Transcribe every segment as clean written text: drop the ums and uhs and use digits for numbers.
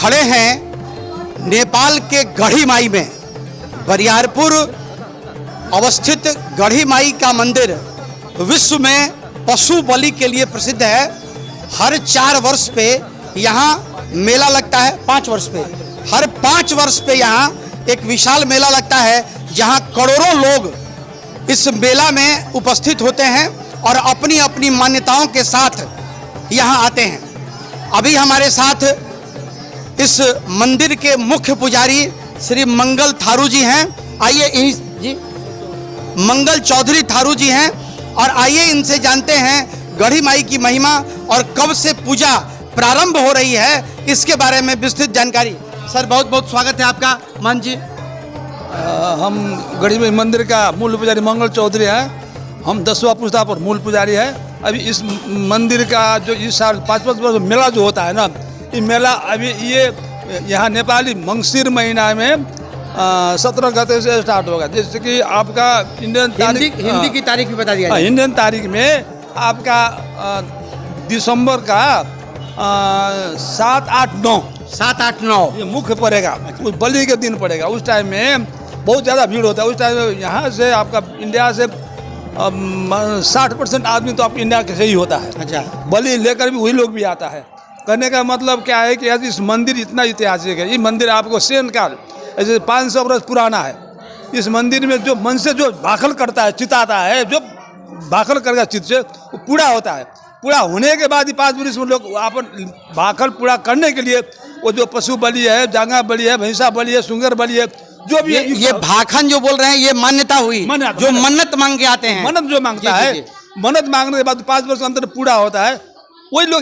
खड़े हैं नेपाल के गढ़ी माई में। बरियारपुर अवस्थित गढ़ी माई का मंदिर विश्व में पशु बलि के लिए प्रसिद्ध है। हर 4 वर्ष पे यहाँ मेला लगता है। 5 वर्ष पे, हर 5 वर्ष पे यहाँ एक विशाल मेला लगता है, जहाँ करोड़ों लोग इस मेला में उपस्थित होते हैं और अपनी अपनी मान्यताओं के साथ यहाँ आते हैं। अभी हमारे साथ इस मंदिर के मुख्य पुजारी श्री मंगल थारू जी हैं। आइए जी, मंगल चौधरी थारू जी हैं, और आइए इनसे जानते हैं गढ़ी माई की महिमा और कब से पूजा प्रारंभ हो रही है, इसके बारे में विस्तृत जानकारी। सर, बहुत बहुत स्वागत है आपका। मान जी, हम गढ़ी माई मंदिर का मूल पुजारी मंगल चौधरी हैं। हम 10वां पुस्ता पर मूल पुजारी है। अभी इस मंदिर का जो इस साल 5 वर्ष मेला जो होता है ना, ये मेला अभी ये यहाँ नेपाली मंगसिर महीना में 17 गते से स्टार्ट होगा। जैसे कि आपका इंडियन तारीख, हिंदी की तारीख भी बता दिया। इंडियन तारीख में आपका दिसंबर का 7, 8, 9 ये मुख्य पड़ेगा। उस बलि के दिन पड़ेगा। उस टाइम में बहुत ज़्यादा भीड़ होता है। उस टाइम में यहाँ से आपका इंडिया से 60% आदमी तो आप इंडिया के से ही होता है। अच्छा, बलि लेकर भी वही लोग भी आता है। कहने का मतलब क्या है कि इस मंदिर इतना ऐतिहासिक है। ये मंदिर आपको सेन काल ऐसे 500 वर्ष पुराना है। इस मंदिर में जो मन से जो भाखल करता है, चिताता है, जो भाखल करेगा चित से, वो पूरा होता है। पूरा होने के बाद ही 5 वर्ष में लोग अपन भाखल पूरा करने के लिए वो जो पशु बलि है, जांगा बलि है, भैंसा बलि है, सुंगर बलि है, जो भी ये भाखन जो बोल रहे हैं, ये मान्यता हुई, जो मन्नत मांग के आते हैं। मन्नत जो मांगता है, मन्नत मांगने के बाद 5 वर्ष के अंदर पूरा होता है, वही लोग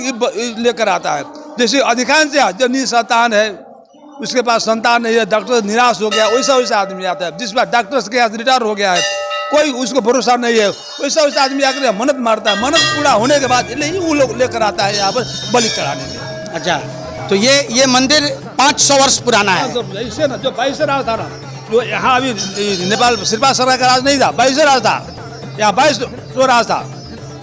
लेकर आता है। जैसे अधिकांश जो निसंतान है, उसके पास संतान नहीं है, डॉक्टर निराश हो गया, वैसा आदमी आता है। जिस बार डॉक्टर के पास रिटायर हो गया है, कोई उसको भरोसा नहीं है, वैसा आदमी आकर मन्नत मारता है। मन्नत पूरा होने के बाद वो लोग लेकर आता है यहाँ पर बलि चढ़ाने में। अच्छा, तो ये मंदिर 500 वर्ष पुराना है। ऐसे ना जो 22 राज था ना, जो यहाँ अभी नेपाल सिर्फ सरकार का राज नहीं था, 22 राज था। यहाँ 22 राज था।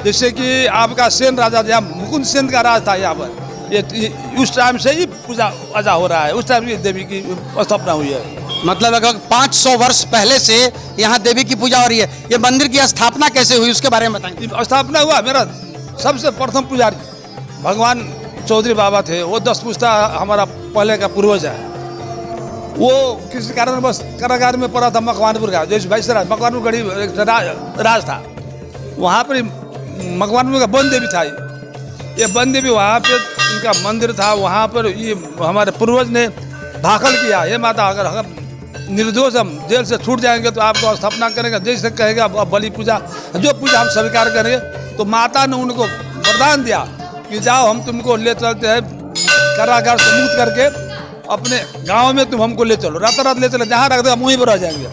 जैसे कि आपका सेन राजा, यहाँ मुकुंद सेन का राज था। यहाँ पर ये उस टाइम से ही पूजा अजा हो रहा है। उस टाइम देवी की स्थापना हुई है। मतलब लगभग 500 वर्ष पहले से यहाँ देवी की पूजा हो रही है। ये मंदिर की स्थापना कैसे हुई, उसके बारे में बताएं। स्थापना हुआ, मेरा सबसे प्रथम पुजारी भगवान चौधरी बाबा थे। वो 10 पुस्ता हमारा पहले का पूर्वज है। वो किसी कारण बस कारागार में पड़ा था मकवानपुर का, जैसे भाईसराज मकवानपुर गढ़ी राज था। वहाँ पर मकवानपुर का वन देवी था। ये वन देवी वहाँ पे इनका मंदिर था। वहाँ पर ये हमारे पूर्वज ने भाखल किया, ये माता अगर हम निर्दोष हम जेल से छूट जाएंगे तो आपको स्थापना करेंगे, जैसे कहेगा बलि पूजा, जो पूजा हम स्वीकार करेंगे। तो माता ने उनको वरदान दिया कि जाओ, हम तुमको ले चलते हैं कारागार से मुक्त करके, अपने गांव में तुम हमको ले चलो, रात ले चलो, जहाँ रख दो हम वहीं पर रह जाएंगे।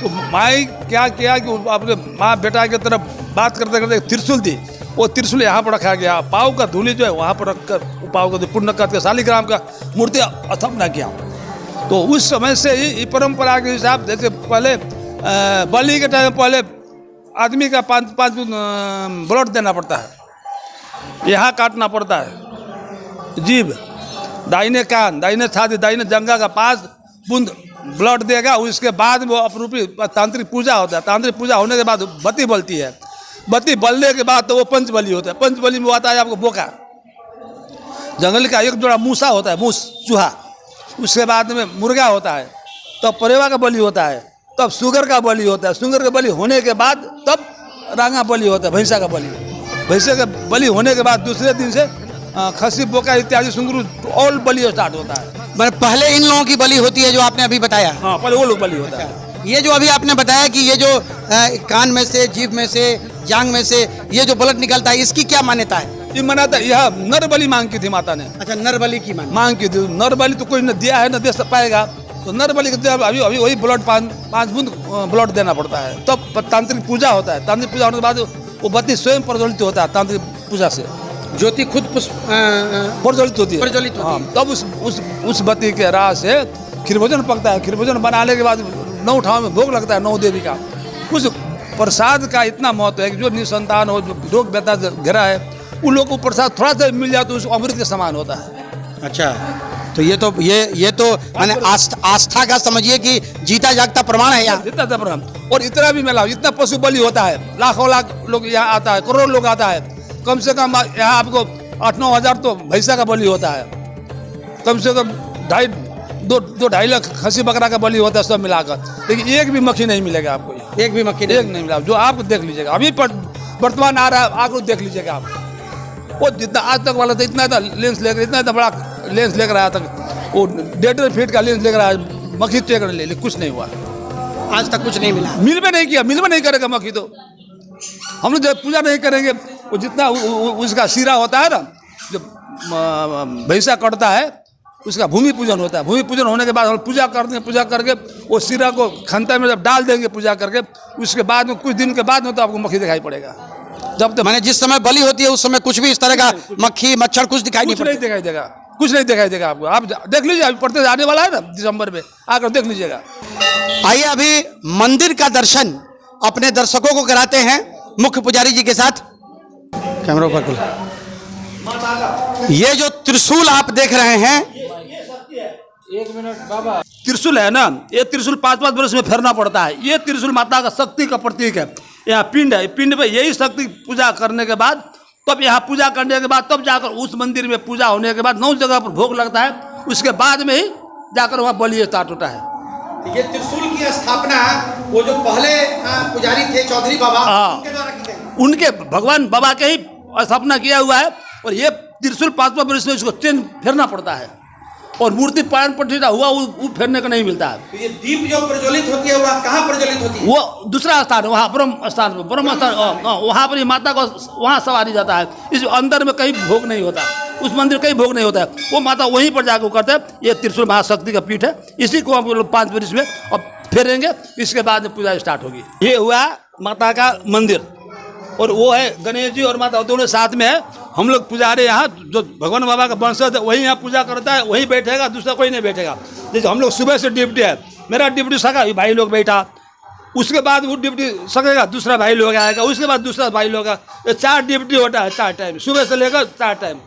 तो माई क्या किया कि अपने माँ बेटा की तरफ बात करते करते त्रिशूल दी। वो त्रिशूल यहाँ पर रखा गया। पाव का धूली जो है वहाँ पर रखकर पाव का पुण्य करके शालिग्राम का मूर्ति स्थापना किया। तो उस समय से ही परंपरा के हिसाब, जैसे पहले बलि के टाइम पहले आदमी का 5 ब्लड देना पड़ता है, यहाँ काटना पड़ता है जीभ, दाहिने कान, दाहिने छाती, दाहिने जंघा का 5 बूंद ब्लड देगा। उसके बाद वो अपरूपी तांत्रिक पूजा होता है। तांत्रिक पूजा होने के बाद बत्ती बलती है। बत्ती बलने के बाद तो वो पंचबली होता है। पंचबली में आता है आपको बोका, जंगल का एक जोड़ा मूसा होता है, मूस चूहा। उसके बाद में मुर्गा होता है, तब परेवा का बलि होता है, तब सुगर का बलि होता है। सुगर का बलि होने के बाद तब रांगा बलि होता है, भैंसा का बलि। भैंसे का बलि होने के बाद दूसरे दिन से खसी, बोका इत्यादि सुंगरू और बलि स्टार्ट होता है। मतलब पहले इन लोगों की बलि होती है जो आपने अभी बताया। हाँ, पहले वो लोग बलि होता है। ये जो अभी आपने बताया कि ये जो कान में से, जीभ में से, जांग में से ये जो ब्लड निकलता है, इसकी क्या मान्यता है? ये मान्यता, यह नर बलि मांग की थी माता ने। अच्छा, नर बलि की मांग की थी। नर बलि तो कोई न दिया है, न दे पाएगा। तो नर बलि के अभी वही ब्लड 5 बूंद ब्लड देना पड़ता है। तब तांत्रिक पूजा होता है। तांत्रिक पूजा होने के बाद वो बत्ती स्वयं प्रज्वलित होता है। तांत्रिक पूजा से ज्योति खुद प्रज्वलित होती है। हाँ, तब उस बत्ती के राह से खीर भोजन पकता है। खीर भोजन बनाने के बाद 9 ठाव में भोग लगता है 9 देवी का। उस प्रसाद का इतना महत्व है कि जो निसंतान हो, जो रोग व्यथा घेरा है, उन लोगों को प्रसाद थोड़ा सा मिल जाए तो उसको अमृत के समान होता है। अच्छा, तो ये तो मैंने आस्था का समझिए कि जीता जागता प्रमाण है यहाँ। जितना प्रणाम। और इतना भी मेला, इतना पशु बलि होता है, लाखों लाख लोग यहाँ आता है, करोड़ लोग आता है। कम से कम यहाँ आपको 8-9 हज़ार तो भैंसा का बलि होता है, कम से कम 2-2.5 लाख खसी बकरा का बलि होता है, सब मिलाकर। लेकिन एक भी मक्खी नहीं मिलेगा आपको, एक भी मक्खी एक नहीं मिला। जो आप देख लीजिएगा, अभी वर्तमान आ रहा है, आगे देख लीजिएगा आप। वो जितना आज तक वाला था, इतना था लेंस लेकर, इतना था बड़ा लेंस लेकर आया था, वो 1.5 फीट का लेंस लेकर आया, मक्खी चेक ले ली, कुछ नहीं हुआ आज तक, कुछ नहीं मिला। मिल भी नहीं किया, मिल भी नहीं करेगा मक्खी। तो हम लोग जब पूजा नहीं करेंगे, वो जितना उसका सिरा होता है ना, जो भैंसा कटता है, उसका भूमि पूजन होता है। भूमि पूजन होने के बाद हम पूजा करते हैं, पूजा करके वो सिरा को खंता में जब डाल देंगे पूजा करके, उसके बाद में कुछ दिन के बाद में तो आपको मक्खी दिखाई पड़ेगा। जब तक मैंने जिस समय बलि होती है उस समय कुछ भी इस तरह का मक्खी मच्छर कुछ दिखाई नहीं दिखाई देगा, कुछ नहीं दिखाई देगा आपको। आप देख लीजिए, अभी पड़ते आने वाला है ना दिसंबर में, आकर देख लीजिएगा। आइए अभी मंदिर का दर्शन अपने दर्शकों को कराते हैं मुख्य पुजारी जी के साथ। कैमरा ऊपर कर। ये जो त्रिशूल आप देख रहे हैं, एक मिनट बाबा, त्रिशूल है ना, ये त्रिशूल 5-5 वर्ष में फेरना पड़ता है। ये त्रिशूल माता का शक्ति का प्रतीक है। यहाँ पिंड है, पिंड पे यही शक्ति पूजा करने के बाद, तब यहाँ पूजा करने के बाद तब जाकर उस मंदिर में पूजा होने के बाद 9 जगह पर भोग लगता है, उसके बाद में ही जाकर वहाँ बलि स्टार्ट होता है। ये त्रिशूल की स्थापना वो जो पहले पुजारी थे चौधरी बाबा, उनके द्वारा की गई। उनके भगवान बाबा के ही स्थापना किया हुआ है। और ये त्रिशूल 5 वर्ष में इसको चेंज फेरना पड़ता है, और मूर्ति प्राण प्रतिष्ठा हुआ वो फेरने का नहीं मिलता है। तो ये दीप जो प्रज्वलित होती है वो कहाँ प्रज्वलित होती है? वो दूसरा स्थान है, वहाँ ब्रह्म स्थान, वहाँ पर ही माता को वहाँ सवारी जाता है। इस अंदर में कहीं भोग नहीं होता, उस मंदिर कहीं भोग नहीं होता है, वो माता वहीं पर जाकर करते हैं। ये त्रिशूल महाशक्ति का पीठ है, इसी को हम लोग 5 वर्ष में अब फेरेंगे, इसके बाद में पूजा स्टार्ट होगी। ये हुआ माता का मंदिर, और वो है गणेश जी और माता दोनों साथ में है। हम लोग पुजारी यहाँ जो भगवान बाबा का वंशज है वही यहाँ पूजा करता है, वही बैठेगा, दूसरा कोई नहीं बैठेगा। जैसे हम लोग सुबह से ड्यूटी है, मेरा ड्यूटी सका भाई लोग बैठा, उसके बाद वो ड्यूटी सकेगा, दूसरा भाई लोग आएगा, उसके बाद दूसरा भाई लोग आएगा। ये 4 ड्यूटी होता है, 4 टाइम, सुबह से लेकर 4 टाइम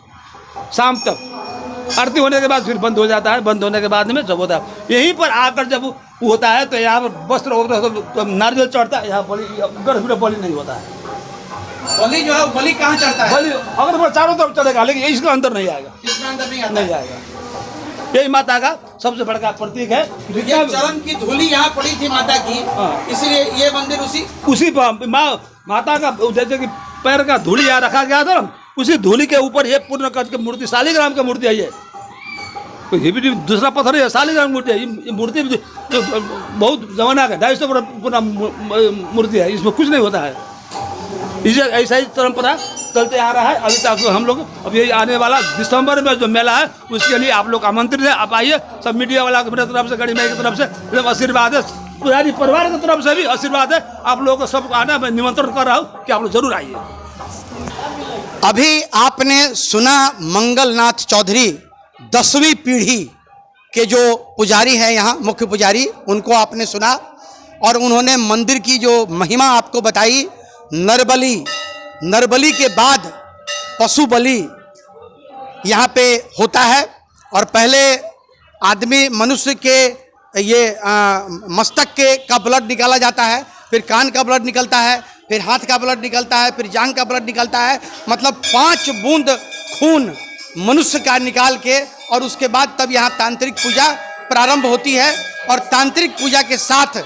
शाम तक। आरती होने के बाद फिर बंद हो जाता है, बंद होने के बाद में जब होता है, यहीं पर आकर जब होता है तो यहाँ पर वस्त्र होता है, तो नारियल चढ़ता है, यहाँ बलि नहीं होता है। बलि जो है बलि कहाँ चढ़ता है? बलि अगर वो चारों तरफ चलेगा, लेकिन इसके अंदर नहीं आएगा, इसके अंदर नहीं आएगा। यही माता का सबसे बड़ा प्रतीक है। ये चरण की धूली यहाँ पड़ी थी माता की, इसलिए ये मंदिर उसी माता का जैसे कि पैर का धूली यहाँ रखा गया था, उसी धूली के ऊपर ये पूर्ण कद की मूर्ति, शालिग्राम की मूर्ति है। ये भी दूसरा पत्थर है, शालिग्राम मूर्ति है। ये मूर्ति बहुत जमाना का 250 पुराना मूर्ति है, इसमें कुछ नहीं होता है। इसे ऐसा ही परंपरा चलते आ रहा है अभी तक। हम लोग अब यही आने वाला दिसंबर में जो मेला है उसके लिए आप लोग आमंत्रित है, आप आइए। सब मीडिया वाला की तरफ से, गढ़ी माई की तरफ से आशीर्वाद है, पुजारी परिवार की तरफ से भी आशीर्वाद है। आप लोगों को सबको आना, मैं निमंत्रण कर रहा हूँ कि आप लोग जरूर आइए। अभी आपने सुना मंगलनाथ चौधरी 10वीं पीढ़ी के जो पुजारी हैं यहाँ मुख्य पुजारी, उनको आपने सुना, और उन्होंने मंदिर की जो महिमा आपको बताई। नरबली के बाद पशु बलि यहाँ पे होता है, और पहले आदमी मनुष्य के ये मस्तक का ब्लड निकाला जाता है, फिर कान का ब्लड निकलता है, फिर हाथ का ब्लड निकलता है, फिर जांघ का ब्लड निकलता है। मतलब 5 बूंद खून मनुष्य का निकाल के, और उसके बाद तब यहाँ तांत्रिक पूजा प्रारंभ होती है। और तांत्रिक पूजा के साथ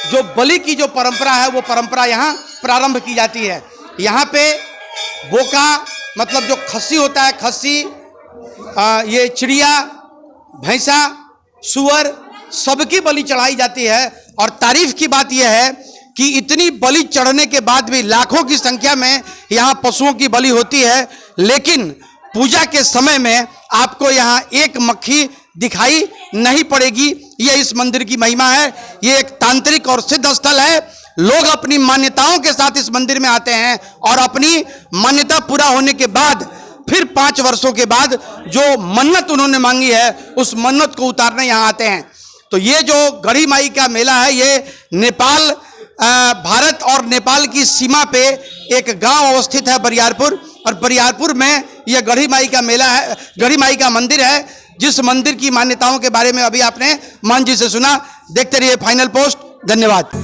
जो बलि की जो परंपरा है वो परंपरा यहाँ प्रारंभ की जाती है। यहाँ पे बोका मतलब जो खस्सी होता है, खस्सी, ये चिड़िया, भैंसा, सुअर, सबकी बलि चढ़ाई जाती है। और तारीफ की बात यह है कि इतनी बलि चढ़ने के बाद भी लाखों की संख्या में यहाँ पशुओं की बलि होती है, लेकिन पूजा के समय में आपको यहाँ एक मक्खी दिखाई नहीं पड़ेगी। ये इस मंदिर की महिमा है। ये एक तांत्रिक और सिद्ध स्थल है। लोग अपनी मान्यताओं के साथ इस मंदिर में आते हैं, और अपनी मान्यता पूरा होने के बाद फिर 5 वर्षों के बाद जो मन्नत उन्होंने मांगी है उस मन्नत को उतारने यहाँ आते हैं। तो ये जो गढ़ी माई का मेला है, ये नेपाल, भारत और नेपाल की सीमा पे एक गांव अवस्थित है बरियारपुर, और बरियारपुर में यह गढ़ी माई का मेला है, गढ़ी माई का मंदिर है, जिस मंदिर की मान्यताओं के बारे में अभी आपने मान जी से सुना। देखते रहिए फाइनल पोस्ट। धन्यवाद।